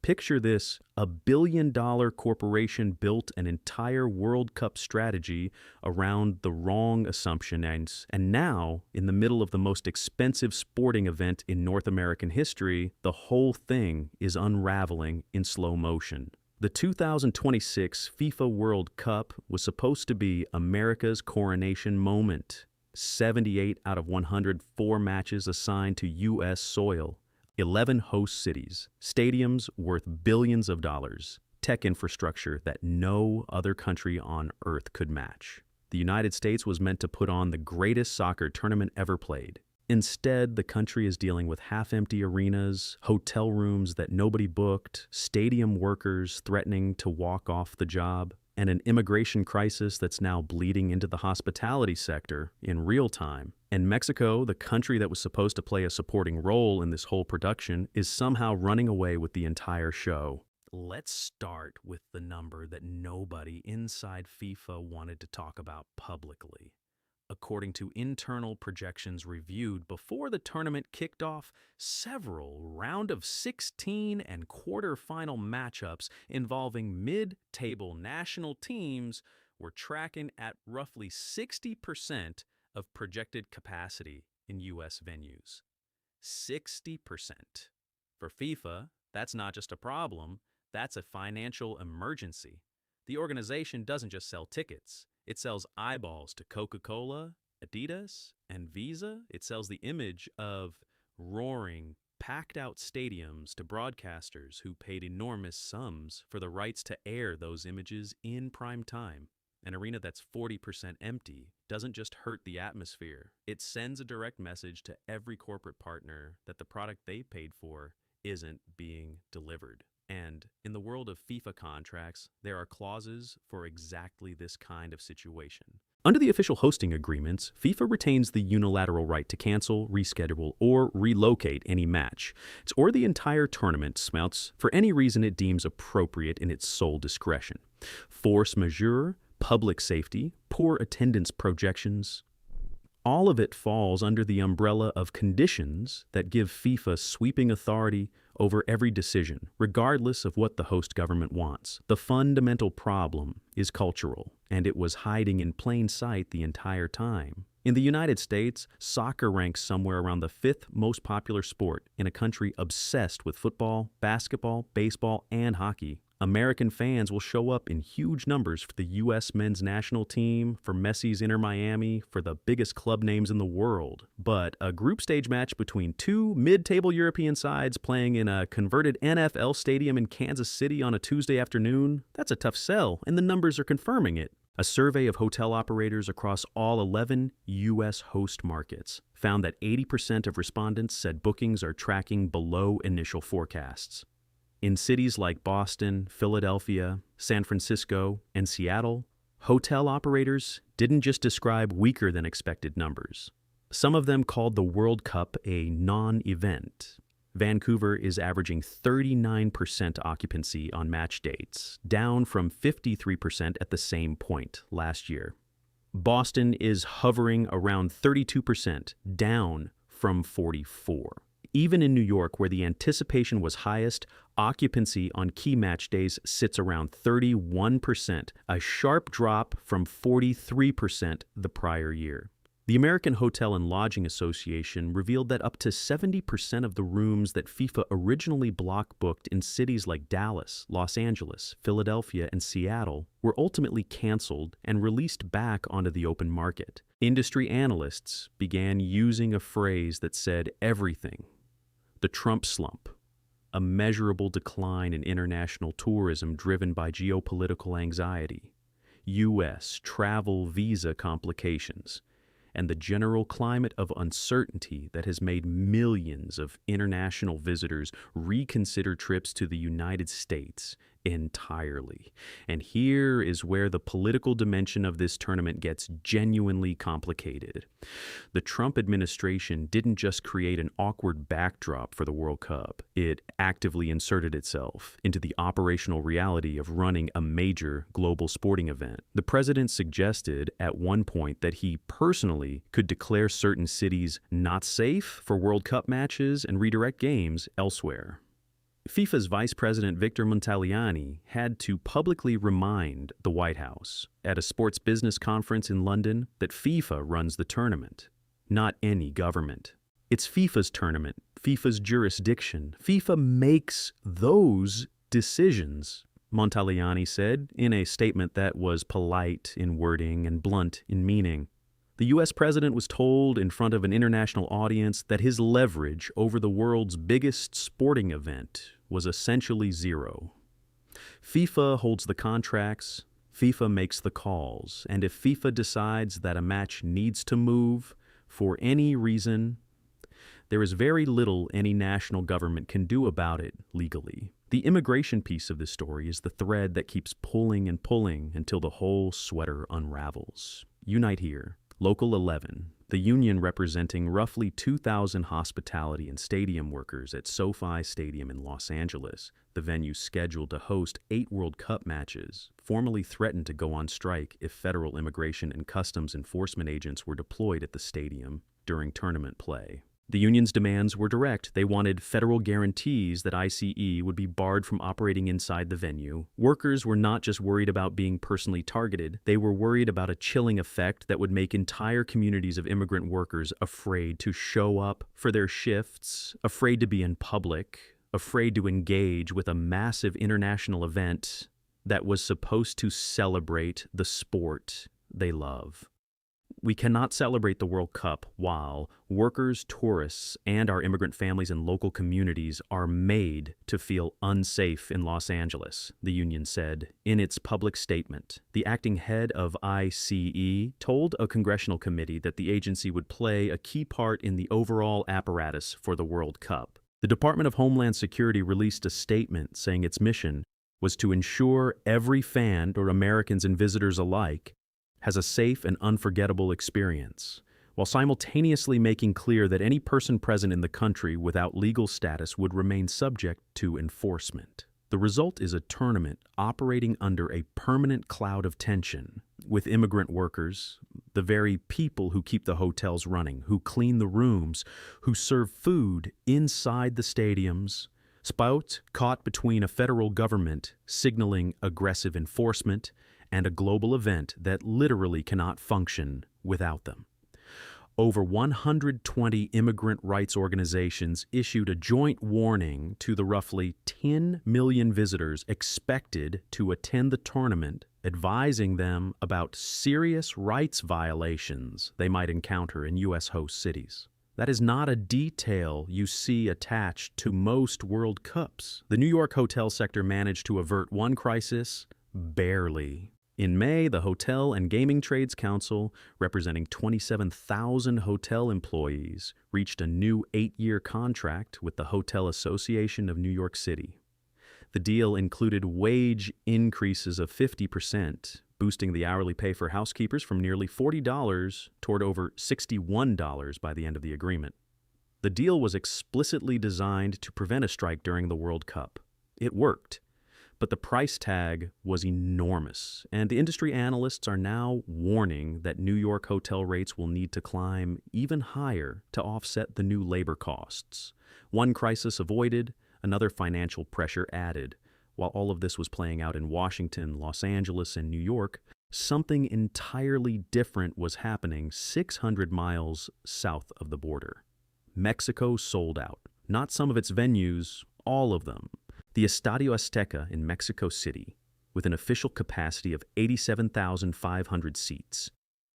Picture this, a billion-dollar corporation built an entire World Cup strategy around the wrong assumption and now, in the middle of the most expensive sporting event in North American history, the whole thing is unraveling in slow motion. The 2026 FIFA World Cup was supposed to be America's coronation moment. 78 out of 104 matches assigned to U.S. soil. 11 host cities, stadiums worth billions of dollars, tech infrastructure that no other country on earth could match. The United States was meant to put on the greatest soccer tournament ever played. Instead, the country is dealing with half-empty arenas, hotel rooms that nobody booked, stadium workers threatening to walk off the job, and an immigration crisis that's now bleeding into the hospitality sector in real time. And Mexico, the country that was supposed to play a supporting role in this whole production, is somehow running away with the entire show. Let's start with the number that nobody inside FIFA wanted to talk about publicly. According to internal projections reviewed before the tournament kicked off, several round of 16 and quarterfinal matchups involving mid-table national teams were tracking at roughly 60% of projected capacity in U.S. venues. 60%. For FIFA, that's not just a problem, that's a financial emergency. The organization doesn't just sell tickets. It sells eyeballs to Coca-Cola, Adidas, and Visa. It sells the image of roaring, packed-out stadiums to broadcasters who paid enormous sums for the rights to air those images in prime time. An arena that's 40% empty doesn't just hurt the atmosphere. It sends a direct message to every corporate partner that the product they paid for isn't being delivered. And in the world of FIFA contracts, there are clauses for exactly this kind of situation. Under the official hosting agreements, FIFA retains the unilateral right to cancel, reschedule, or relocate any match, or the entire tournament smelts for any reason it deems appropriate in its sole discretion. Force majeure, public safety, poor attendance projections, all of it falls under the umbrella of conditions that give FIFA sweeping authority over every decision, regardless of what the host government wants. The fundamental problem is cultural, and it was hiding in plain sight the entire time. In the United States, soccer ranks somewhere around the 5th most popular sport in a country obsessed with football, basketball, baseball, and hockey. American fans will show up in huge numbers for the U.S. men's national team, for Messi's Inter Miami, for the biggest club names in the world. But a group stage match between two mid-table European sides playing in a converted NFL stadium in Kansas City on a Tuesday afternoon, that's a tough sell, and the numbers are confirming it. A survey of hotel operators across all 11 U.S. host markets found that 80% of respondents said bookings are tracking below initial forecasts. In cities like Boston, Philadelphia, San Francisco, and Seattle, hotel operators didn't just describe weaker than expected numbers. Some of them called the World Cup a non-event. Vancouver is averaging 39% occupancy on match dates, down from 53% at the same point last year. Boston is hovering around 32%, down from 44%. Even in New York, where the anticipation was highest, occupancy on key match days sits around 31%, a sharp drop from 43% the prior year. The American Hotel and Lodging Association revealed that up to 70% of the rooms that FIFA originally block booked in cities like Dallas, Los Angeles, Philadelphia, and Seattle were ultimately canceled and released back onto the open market. Industry analysts began using a phrase that said everything. The Trump slump, a measurable decline in international tourism driven by geopolitical anxiety, U.S. travel visa complications, and the general climate of uncertainty that has made millions of international visitors reconsider trips to the United States entirely. And here is where the political dimension of this tournament gets genuinely complicated. The Trump administration didn't just create an awkward backdrop for the World Cup. It actively inserted itself into the operational reality of running a major global sporting event. The president suggested at one point that he personally could declare certain cities not safe for World Cup matches and redirect games elsewhere. FIFA's Vice President Victor Montagliani had to publicly remind the White House at a sports business conference in London that FIFA runs the tournament, not any government. It's FIFA's tournament, FIFA's jurisdiction. FIFA makes those decisions, Montagliani said in a statement that was polite in wording and blunt in meaning. The U.S. president was told in front of an international audience that his leverage over the world's biggest sporting event was essentially zero. FIFA holds the contracts, FIFA makes the calls, and if FIFA decides that a match needs to move for any reason, there is very little any national government can do about it legally. The immigration piece of this story is the thread that keeps pulling and pulling until the whole sweater unravels. Unite Here, Local 11, the union representing roughly 2,000 hospitality and stadium workers at SoFi Stadium in Los Angeles, the venue scheduled to host 8 World Cup matches, formally threatened to go on strike if federal immigration and customs enforcement agents were deployed at the stadium during tournament play. The union's demands were direct. They wanted federal guarantees that ICE would be barred from operating inside the venue. Workers were not just worried about being personally targeted, they were worried about a chilling effect that would make entire communities of immigrant workers afraid to show up for their shifts, afraid to be in public, afraid to engage with a massive international event that was supposed to celebrate the sport they love. We cannot celebrate the World Cup while workers, tourists, and our immigrant families and local communities are made to feel unsafe in Los Angeles, the union said in its public statement. The acting head of ICE told a congressional committee that the agency would play a key part in the overall apparatus for the World Cup. The Department of Homeland Security released a statement saying its mission was to ensure every fan, or Americans and visitors alike, has a safe and unforgettable experience, while simultaneously making clear that any person present in the country without legal status would remain subject to enforcement. The result is a tournament operating under a permanent cloud of tension, with immigrant workers, the very people who keep the hotels running, who clean the rooms, who serve food inside the stadiums, caught between a federal government signaling aggressive enforcement and a global event that literally cannot function without them. Over 120 immigrant rights organizations issued a joint warning to the roughly 10 million visitors expected to attend the tournament, advising them about serious rights violations they might encounter in U.S. host cities. That is not a detail you see attached to most World Cups. The New York hotel sector managed to avert one crisis, barely. In May, the Hotel and Gaming Trades Council, representing 27,000 hotel employees, reached a new 8-year contract with the Hotel Association of New York City. The deal included wage increases of 50%, boosting the hourly pay for housekeepers from nearly $40 toward over $61 by the end of the agreement. The deal was explicitly designed to prevent a strike during the World Cup. It worked. But the price tag was enormous, and the industry analysts are now warning that New York hotel rates will need to climb even higher to offset the new labor costs. One crisis avoided, another financial pressure added. While all of this was playing out in Washington, Los Angeles, and New York, something entirely different was happening 600 miles south of the border. Mexico sold out. Not some of its venues, all of them. The Estadio Azteca in Mexico City, with an official capacity of 87,500 seats,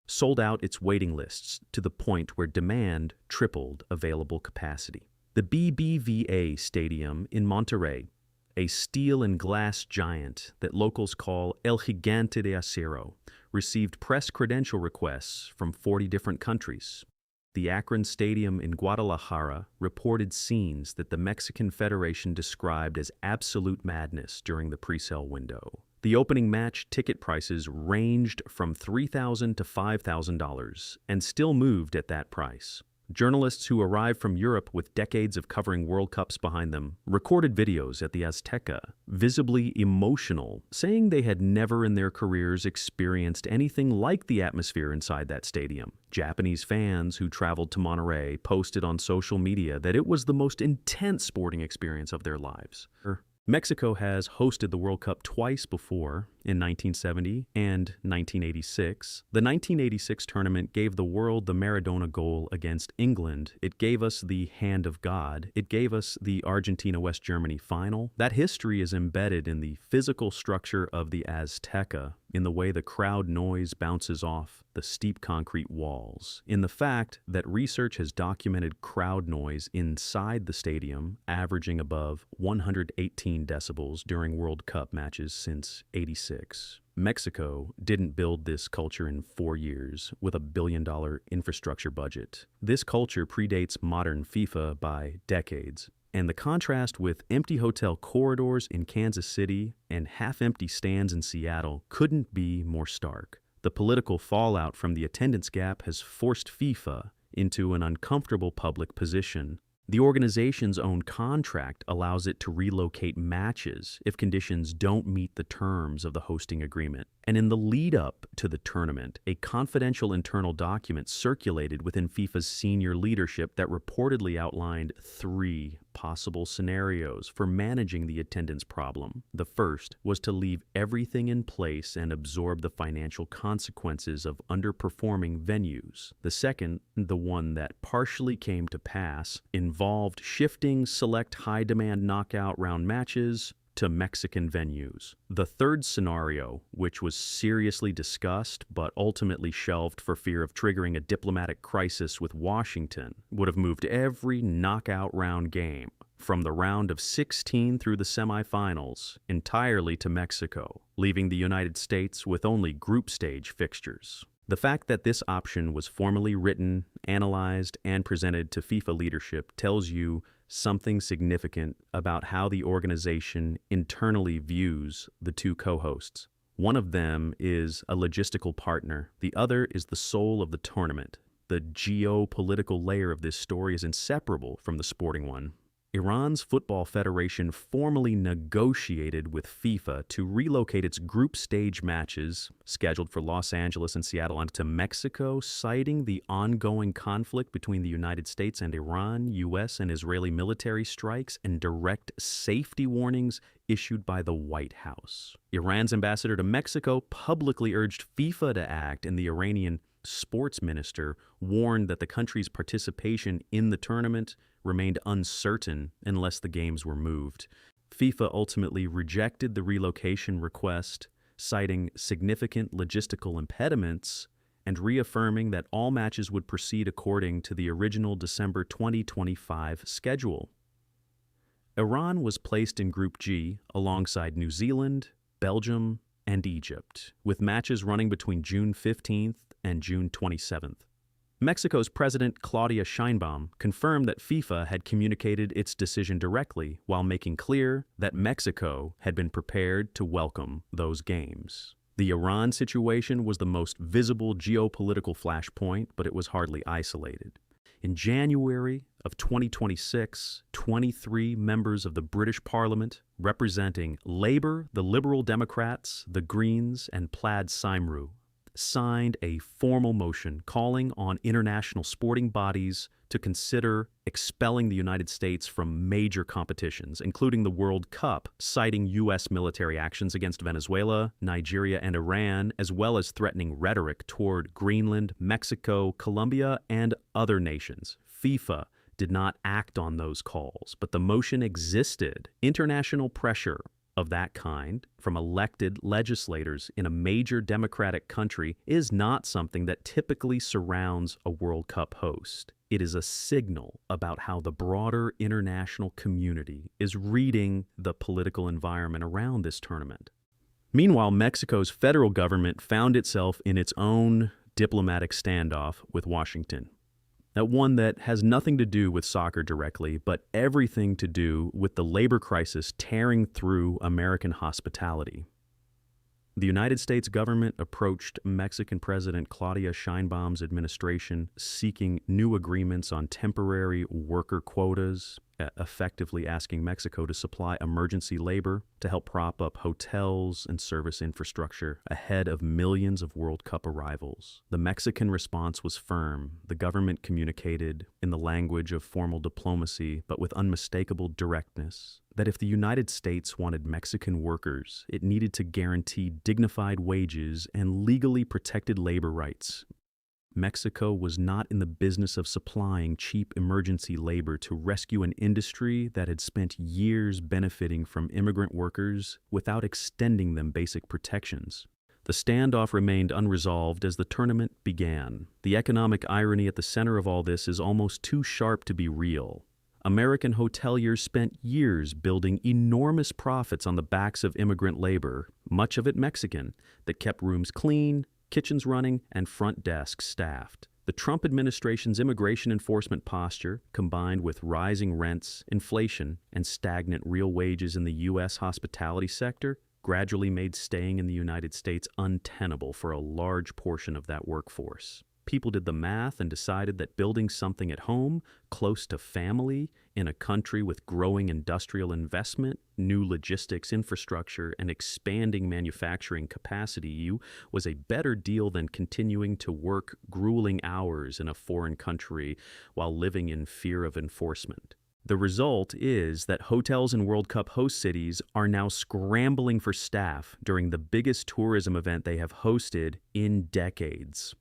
sold out its waiting lists to the point where demand tripled available capacity. The BBVA Stadium in Monterrey, a steel and glass giant that locals call El Gigante de Acero, received press credential requests from 40 different countries. The Akron Stadium in Guadalajara reported scenes that the Mexican Federation described as absolute madness during the presale window. The opening match ticket prices ranged from $3,000 to $5,000 and still moved at that price. Journalists who arrived from Europe with decades of covering World Cups behind them recorded videos at the Azteca, visibly emotional, saying they had never in their careers experienced anything like the atmosphere inside that stadium. Japanese fans who traveled to Monterrey posted on social media that it was the most intense sporting experience of their lives. Mexico has hosted the World Cup twice before, in 1970 and 1986. The 1986 tournament gave the world the Maradona goal against England. It gave us the Hand of God. It gave us the Argentina-West Germany final. That history is embedded in the physical structure of the Azteca, in the way the crowd noise bounces off the steep concrete walls, in the fact that research has documented crowd noise inside the stadium averaging above 118 decibels during World Cup matches since '86. Mexico didn't build this culture in 4 years with a billion-dollar infrastructure budget. This culture predates modern FIFA by decades. And the contrast with empty hotel corridors in Kansas City and half-empty stands in Seattle couldn't be more stark. The political fallout from the attendance gap has forced FIFA into an uncomfortable public position. The organization's own contract allows it to relocate matches if conditions don't meet the terms of the hosting agreement. And in the lead-up to the tournament, a confidential internal document circulated within FIFA's senior leadership that reportedly outlined 3 possible scenarios for managing the attendance problem. The first was to leave everything in place and absorb the financial consequences of underperforming venues. The second, the one that partially came to pass, involved shifting select high-demand knockout round matches to Mexican venues. The third scenario, which was seriously discussed but ultimately shelved for fear of triggering a diplomatic crisis with Washington, would have moved every knockout round game from the round of 16 through the semifinals entirely to Mexico, leaving the United States with only group stage fixtures. The fact that this option was formally written, analyzed, and presented to FIFA leadership tells you something significant about how the organization internally views the 2 co-hosts. One of them is a logistical partner. The other is the soul of the tournament. The geopolitical layer of this story is inseparable from the sporting one. Iran's Football Federation formally negotiated with FIFA to relocate its group stage matches, scheduled for Los Angeles and Seattle, to Mexico, citing the ongoing conflict between the United States and Iran, U.S. and Israeli military strikes, and direct safety warnings issued by the White House. Iran's ambassador to Mexico publicly urged FIFA to act, and the Iranian sports minister warned that the country's participation in the tournament remained uncertain unless the games were moved. FIFA ultimately rejected the relocation request, citing significant logistical impediments and reaffirming that all matches would proceed according to the original December 2025 schedule. Iran was placed in Group G alongside New Zealand, Belgium, and Egypt, with matches running between June 15th and June 27th. Mexico's President Claudia Sheinbaum confirmed that FIFA had communicated its decision directly while making clear that Mexico had been prepared to welcome those games. The Iran situation was the most visible geopolitical flashpoint, but it was hardly isolated. In January of 2026, 23 members of the British Parliament, representing Labour, the Liberal Democrats, the Greens, and Plaid Cymru, signed a formal motion calling on international sporting bodies to consider expelling the United States from major competitions, including the World Cup, citing U.S. military actions against Venezuela, Nigeria, and Iran, as well as threatening rhetoric toward Greenland, Mexico, Colombia, and other nations. FIFA did not act on those calls, but the motion existed. International pressure of that kind from elected legislators in a major democratic country is not something that typically surrounds a World Cup host. It is a signal about how the broader international community is reading the political environment around this tournament. Meanwhile, Mexico's federal government found itself in its own diplomatic standoff with Washington. One that has nothing to do with soccer directly, but everything to do with the labor crisis tearing through American hospitality. The United States government approached Mexican President Claudia Sheinbaum's administration seeking new agreements on temporary worker quotas, effectively asking Mexico to supply emergency labor to help prop up hotels and service infrastructure ahead of millions of World Cup arrivals. The Mexican response was firm. The government communicated in the language of formal diplomacy, but with unmistakable directness, that if the United States wanted Mexican workers, it needed to guarantee dignified wages and legally protected labor rights. Mexico was not in the business of supplying cheap emergency labor to rescue an industry that had spent years benefiting from immigrant workers without extending them basic protections. The standoff remained unresolved as the tournament began. The economic irony at the center of all this is almost too sharp to be real. American hoteliers spent years building enormous profits on the backs of immigrant labor, much of it Mexican, that kept rooms clean, kitchens running, and front desks staffed. The Trump administration's immigration enforcement posture, combined with rising rents, inflation, and stagnant real wages in the U.S. hospitality sector, gradually made staying in the United States untenable for a large portion of that workforce. People did the math and decided that building something at home, close to family, in a country with growing industrial investment, new logistics infrastructure, and expanding manufacturing capacity was a better deal than continuing to work grueling hours in a foreign country while living in fear of enforcement. The result is that hotels in World Cup host cities are now scrambling for staff during the biggest tourism event they have hosted in decades.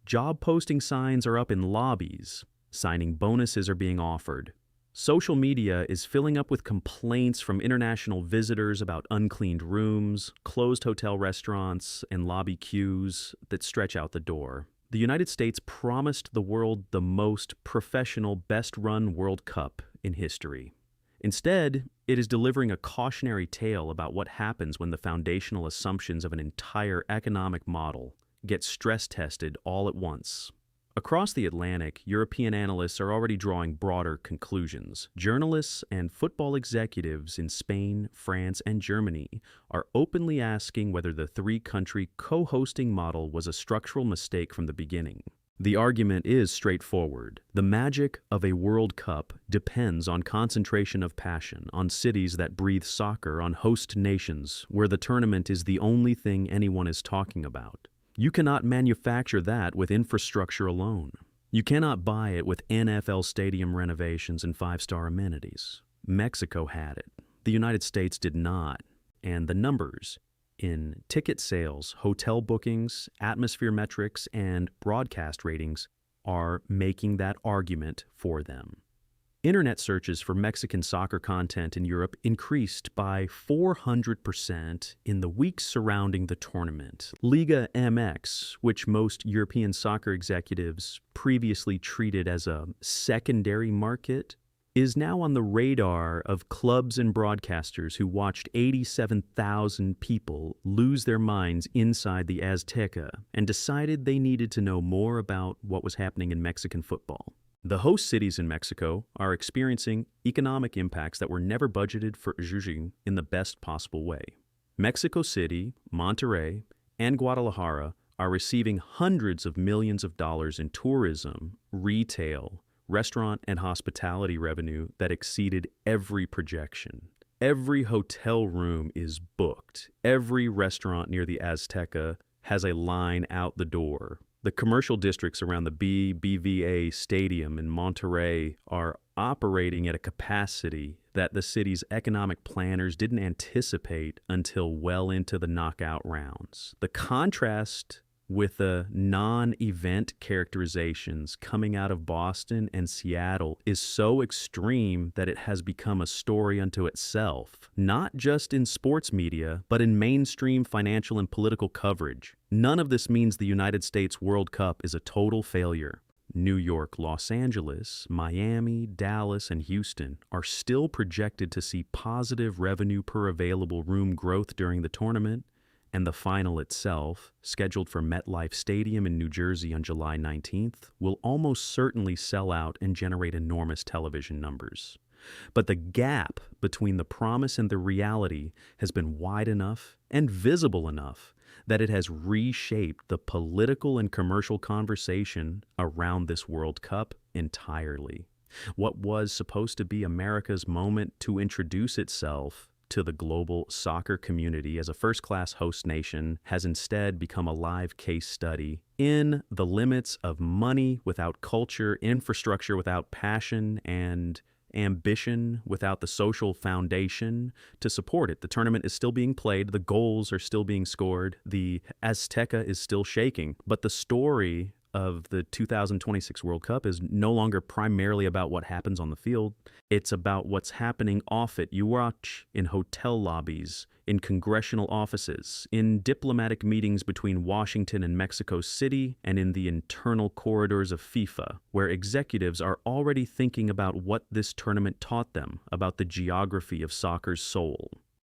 Job posting signs are up in lobbies. Signing bonuses are being offered. Social media is filling up with complaints from international visitors about uncleaned rooms, closed hotel restaurants, and lobby queues that stretch out the door. The United States promised the world the most professional, best-run World Cup in history. Instead, it is delivering a cautionary tale about what happens when the foundational assumptions of an entire economic model get stress-tested all at once. Across the Atlantic, European analysts are already drawing broader conclusions. Journalists and football executives in Spain, France, and Germany are openly asking whether the three-country co-hosting model was a structural mistake from the beginning. The argument is straightforward. The magic of a World Cup depends on concentration of passion, on cities that breathe soccer, on host nations where the tournament is the only thing anyone is talking about. You cannot manufacture that with infrastructure alone. You cannot buy it with NFL stadium renovations and five-star amenities. Mexico had it. The United States did not. And the numbers in ticket sales, hotel bookings, atmosphere metrics, and broadcast ratings are making that argument for them. Internet searches for Mexican soccer content in Europe increased by 400% in the weeks surrounding the tournament. Liga MX, which most European soccer executives previously treated as a secondary market, is now on the radar of clubs and broadcasters who watched 87,000 people lose their minds inside the Azteca and decided they needed to know more about what was happening in Mexican football. The host cities in Mexico are experiencing economic impacts that were never budgeted for judging in the best possible way. Mexico City, Monterrey, and Guadalajara are receiving hundreds of millions of dollars in tourism, retail, restaurant, and hospitality revenue that exceeded every projection. Every hotel room is booked. Every restaurant near the Azteca has a line out the door. The commercial districts around the BBVA Stadium in Monterrey are operating at a capacity that the city's economic planners didn't anticipate until well into the knockout rounds. The contrast with the non-event characterizations coming out of Boston and Seattle is so extreme that it has become a story unto itself, not just in sports media, but in mainstream financial and political coverage. None of this means the United States World Cup is a total failure. New York, Los Angeles, Miami, Dallas, and Houston are still projected to see positive revenue per available room growth during the tournament, and the final itself, scheduled for MetLife Stadium in New Jersey on July 19th, will almost certainly sell out and generate enormous television numbers. But the gap between the promise and the reality has been wide enough and visible enough that it has reshaped the political and commercial conversation around this World Cup entirely. What was supposed to be America's moment to introduce itself to the global soccer community as a first-class host nation has instead become a live case study in the limits of money without culture, infrastructure without passion, and ambition without the social foundation to support it. The tournament is still being played, the goals are still being scored, the Azteca is still shaking, but the story of the 2026 World Cup is no longer primarily about what happens on the field. It's about what's happening off it. You watch in hotel lobbies, in congressional offices, in diplomatic meetings between Washington and Mexico City, and in the internal corridors of FIFA, where executives are already thinking about what this tournament taught them about the geography of soccer's soul.